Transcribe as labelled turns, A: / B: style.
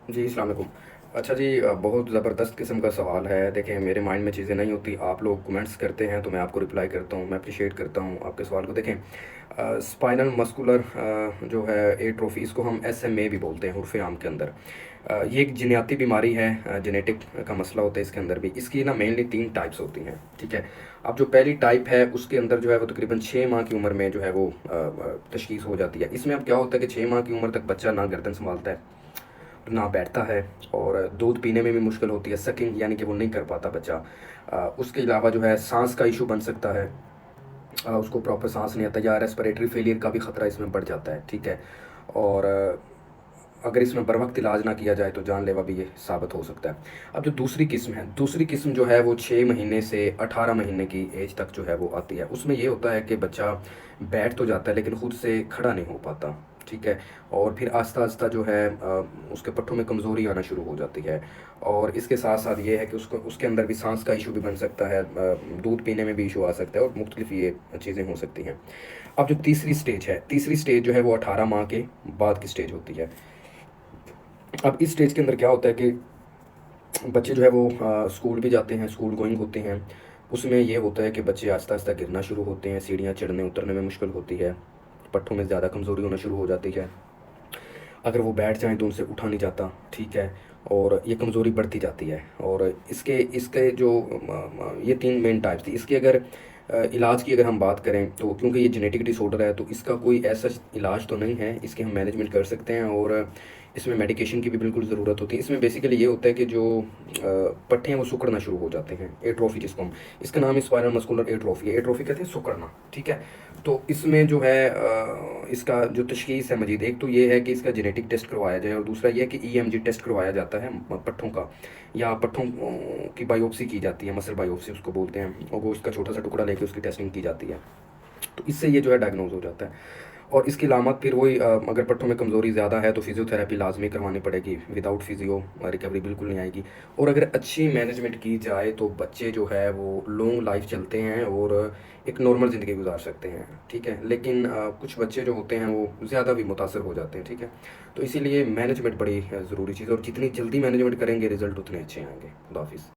A: जी, अस्सलाम वालेकुम। अच्छा जी, बहुत ज़बरदस्त किस्म का सवाल है। देखिए, मेरे माइंड में चीज़ें नहीं होती, आप लोग कमेंट्स करते हैं तो मैं आपको रिप्लाई करता हूँ, मैं एप्रिशिएट करता हूँ आपके सवाल को। देखें, स्पाइनल मस्कुलर जो है एट्रोफी, इसको हम एसएमए भी बोलते हैं उर्फ़ आम के अंदर। ये एक जीनयाती बीमारी है, जेनेटिक का मसला होता है इसके अंदर भी। इसकी ना मेनली 3 टाइप्स होती हैं, ठीक है? अब जो पहली टाइप है उसके अंदर जो है वो तकरीबन 6 माह की उम्र में जो है वो तशख़ीस हो जाती है। इसमें अब क्या होता है कि 6 माह की उम्र तक बच्चा ना गर्दन सँभालता है, ना बैठता है, और दूध पीने में भी मुश्किल होती है, सकिंग यानी कि वो नहीं कर पाता बच्चा। उसके अलावा जो है साँस का इशू बन सकता है, उसको प्रॉपर साँस नहीं आता, या रेस्पिरेटरी फेलियर का भी ख़तरा इसमें बढ़ जाता है, ठीक है? और अगर इसमें बर वक़्त इलाज ना किया जाए तो जानलेवा भी ये साबित हो सकता है। अब जो दूसरी किस्म है, दूसरी किस्म जो है वो 6 महीने से 18 महीने की एज तक जो है वो आती है। उसमें ये होता है कि बच्चा बैठ तो जाता है लेकिन खुद से खड़ा नहीं हो पाता, ठीक है? और फिर आहिस्ता-आहिस्ता जो है उसके पट्टों में कमज़ोरी आना शुरू हो जाती है, और इसके साथ-साथ ये है कि उसको उसके अंदर भी साँस का इशू भी बन सकता है, दूध पीने में भी इशू आ सकता है, और मुख्तलिफ़ ये चीज़ें हो सकती हैं। अब जो तीसरी स्टेज है, तीसरी स्टेज जो है वो 18 माह के बाद की स्टेज होती है। अब इस स्टेज के अंदर क्या होता है कि बच्चे जो है वो स्कूल भी जाते हैं, स्कूल गोइंग होते हैं। उसमें ये होता है कि बच्चे आहिस्ता-आहिस्ता गिरना शुरू होते हैं, सीढ़ियाँ चढ़ने-उतरने में मुश्किल होती है, पट्टों में ज़्यादा कमज़ोरी होना शुरू हो जाती है। अगर वो बैठ जाएँ तो उनसे उठा नहीं जाता, ठीक है? और ये कमज़ोरी बढ़ती जाती है, और इसके इसके जो ये 3 मेन टाइप्स थी। इसकी अगर इलाज की अगर हम बात करें तो क्योंकि ये जेनेटिक डिसऑर्डर है तो इसका कोई ऐसा इलाज तो नहीं है, इसकी हम मैनेजमेंट कर सकते हैं, और इसमें मेडिकेशन की भी बिल्कुल ज़रूरत होती है। इसमें बेसिकली ये होता है कि जो पट्टे हैं वो सिकुड़ना शुरू हो जाते हैं, एट्रोफी जिसको हम, इसका नाम है स्पाइनल मस्कुलर एट्रोफी है। एट्रोफी कहते हैं सिकुड़ना, ठीक है? तो इसमें जो है इसका जो तशख़ीस है मजीद, एक तो ये है कि इसका जेनेटिक टेस्ट करवाया जाए, और दूसरा ये है कि ईएमजी टेस्ट करवाया जाता है पट्ठों का, या पट्ठों की बायोप्सी की जाती है, मसल बायोप्सी उसको बोलते हैं, और वो उसका छोटा-सा टुकड़ा लेके उसकी टेस्टिंग की जाती है। तो इससे ये जो है डायग्नोज़ हो जाता है। और इसकी अलामत फिर वही, अगर पट्टों में कमज़ोरी ज़्यादा है तो फ़िज़ियोथेरेपी लाज़मी करवानी पड़ेगी, विदाउट फ़िज़ियो रिकवरी बिल्कुल नहीं आएगी। और अगर अच्छी मैनेजमेंट की जाए तो बच्चे जो है वो लॉन्ग लाइफ़ चलते हैं और एक नॉर्मल ज़िंदगी गुज़ार सकते हैं, ठीक है? लेकिन कुछ बच्चे जो होते हैं वो ज़्यादा भी मुतासर हो जाते हैं, ठीक है? तो इसीलिए मैनेजमेंट बड़ी ज़रूरी चीज़ है, और जितनी जल्दी मैनेजमेंट करेंगे रिज़ल्ट उतने अच्छे आएँगे। खुदा हाफ़िज़।